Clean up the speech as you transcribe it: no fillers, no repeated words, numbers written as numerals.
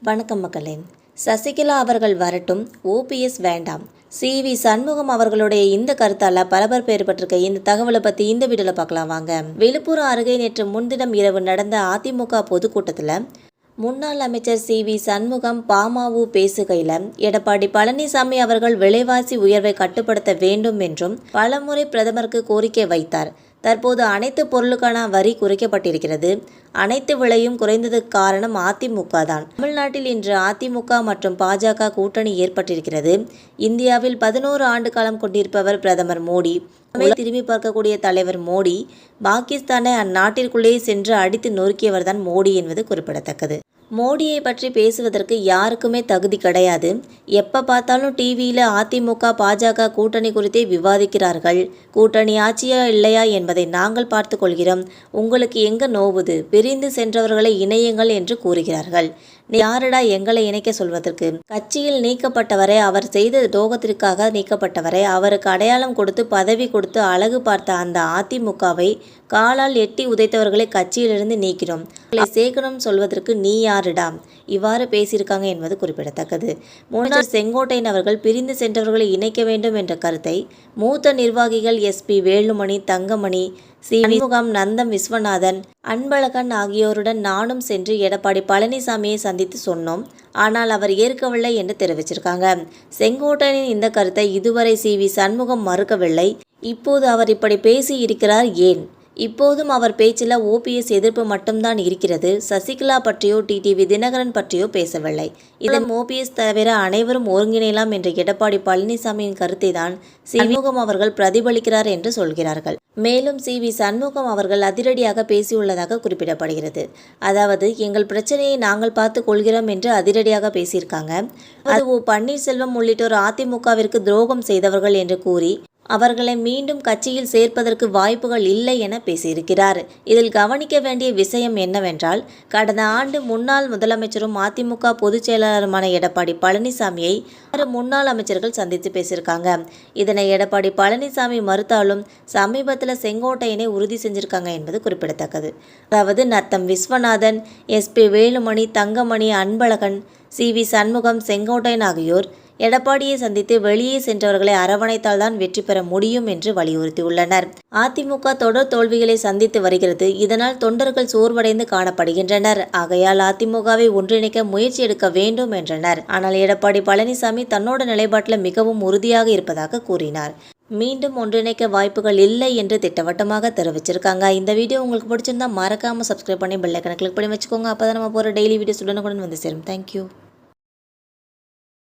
வணக்கம் மக்களே. சசிகலா அவர்கள் வரட்டும், ஓபிஎஸ் வேண்டாம். சி.வி. சண்முகம் அவர்களுடைய இந்த கருத்தால் பரபரப்பு ஏற்பட்டிருக்க இந்த தகவலை பற்றி இந்த வீடியோவில் பார்க்கலாம் வாங்க. விழுப்புரம் அருகே நேற்று முன்தினம் இரவு நடந்த அதிமுக பொதுக்கூட்டத்தில் முன்னாள் அமைச்சர் சி.வி. சண்முகம் பாமவு பேசுகையில் எடப்பாடி பழனிசாமி அவர்கள் விலைவாசி உயர்வை கட்டுப்படுத்த வேண்டும் என்றும் பலமுறை பிரதமருக்கு கோரிக்கை வைத்தார். தற்போது அனைத்து பொருளுக்கான வரி குறைக்கப்பட்டிருக்கிறது. அனைத்து விலையும் குறைந்ததுக்கு காரணம் அதிமுக தான். தமிழ்நாட்டில் இன்று அதிமுக மற்றும் பாஜக கூட்டணி ஏற்பட்டிருக்கிறது. இந்தியாவில் 11 ஆண்டு காலம் கொண்டிருப்பவர் பிரதமர் மோடி. திரும்பி பார்க்கக்கூடிய தலைவர் மோடி. பாகிஸ்தானை அந்நாட்டிற்குள்ளே சென்று அடித்து நொறுக்கியவர் தான் மோடி என்பது குறிப்பிடத்தக்கது. மோடியை பற்றி பேசுவதற்கு யாருக்குமே தகுதி கிடையாது. எப்போ பார்த்தாலும் டிவியில் அதிமுக பாஜக கூட்டணி குறித்தே விவாதிக்கிறார்கள். கூட்டணி ஆட்சியா இல்லையா என்பதை நாங்கள் பார்த்து கொள்கிறோம். உங்களுக்கு எங்க நோவுது? பிரிந்து சென்றவர்களை இணையுங்கள் என்று கூறுகிறார்கள். யாரடா எங்களை இணைக்க சொல்வதற்கு? கட்சியில் நீக்கப்பட்டவரை, அவர் செய்த துரோகத்திற்காக நீக்கப்பட்டவரை, அவருக்கு அடையாளம் கொடுத்து பதவி கொடுத்து அழகு பார்த்த அந்த அதிமுகவை காலால் எட்டி உதைத்தவர்களை கட்சியிலிருந்து நீக்கிறோம். சேர்க்கணும் சொல்வதற்கு நீ யாருடா? இவ்வாறு பேசியிருக்காங்க என்பது குறிப்பிடத்தக்கது. முன்னாள் செங்கோட்டையன் அவர்கள் பிரிந்து சென்றவர்களை இணைக்க வேண்டும் என்ற கருத்தை மூத்த நிர்வாகிகள் எஸ்.பி. வேலுமணி, தங்கமணி, சண்முகம், நந்தம் விஸ்வநாதன், அன்பழகன் ஆகியோருடன் நானும் சென்று எடப்பாடி பழனிசாமியை சந்தித்து சொன்னோம். ஆனால் அவர் ஏற்கவில்லை என்று தெரிவிச்சிருக்காங்க. செங்கோட்டையனின் இந்த கருத்தை இதுவரை சி.வி. சண்முகம் மறுக்கவில்லை. இப்போது அவர் இப்படி பேசி இருக்கிறார் ஏன்? இப்போதும் அவர் பேச்சில் ஓபிஎஸ் எதிர்ப்பு மட்டும்தான் இருக்கிறது. சசிகலா பற்றியோ டிடிவி தினகரன் பற்றியோ பேசவில்லை. இதன் ஓபிஎஸ் தவிர அனைவரும் ஒருங்கிணையலாம் என்ற எடப்பாடி பழனிசாமியின் கருத்தை தான் சண்முகம் அவர்கள் பிரதிபலிக்கிறார் என்று சொல்கிறார்கள். மேலும் சி.வி. சண்முகம் அவர்கள் அதிரடியாக பேசியுள்ளதாக குறிப்பிடப்படுகிறது. அதாவது, எங்கள் பிரச்சனையை நாங்கள் பார்த்து கொள்கிறோம் என்று அதிரடியாக பேசியிருக்காங்க. அது பன்னீர்செல்வம் உள்ளிட்டோர் அதிமுகவிற்கு துரோகம் செய்தவர்கள் என்று கூறி அவர்களை மீண்டும் கட்சியில் சேர்ப்பதற்கு வாய்ப்புகள் இல்லை என பேசியிருக்கிறார். இதில் கவனிக்க வேண்டிய விஷயம் என்னவென்றால், கடந்த ஆண்டு முன்னாள் முதலமைச்சரும் அதிமுக பொதுச் செயலாளருமான எடப்பாடி பழனிசாமியை முன்னாள் அமைச்சர்கள் சந்தித்து பேசியிருக்காங்க. இதனை எடப்பாடி பழனிசாமி மறுத்தாலும் சமீபத்தில் செங்கோட்டையனை உறுதி செஞ்சிருக்காங்க என்பது குறிப்பிடத்தக்கது. அதாவது, நத்தம் விஸ்வநாதன், எஸ்.பி. வேலுமணி, தங்கமணி, அன்பழகன், சி.வி. சண்முகம், செங்கோட்டையன் ஆகியோர் எடப்பாடியை சந்தித்து வெளியே சென்றவர்களை அரவணைத்தால் தான் வெற்றி பெற முடியும் என்று வலியுறுத்தியுள்ளனர். அதிமுக தொடர் தோல்விகளை சந்தித்து வருகிறது. இதனால் தொண்டர்கள் சோர்வடைந்து காணப்படுகின்றனர். ஆகையால் அதிமுகவை ஒன்றிணைக்க முயற்சி எடுக்க வேண்டும் என்றனர். ஆனால் எடப்பாடி பழனிசாமி தன்னோட நிலைப்பாட்டில் மிகவும் உறுதியாக இருப்பதாக கூறினார். மீண்டும் ஒன்றிணைக்க வாய்ப்புகள் இல்லை என்று திட்டவட்டமாக தெரிவிச்சிருக்காங்க. இந்த வீடியோ உங்களுக்கு பிடிச்சிருந்தா மறக்காம சப்ஸ்கிரைப் பண்ணி பெல் ஐகானை கிளிக் பண்ணி வச்சுக்கோங்க. அப்போ தான் நம்ம போகிற டெய்லி வீடியோஸ் உடனுக்குடன் வந்து சேரும். தேங்க்யூ.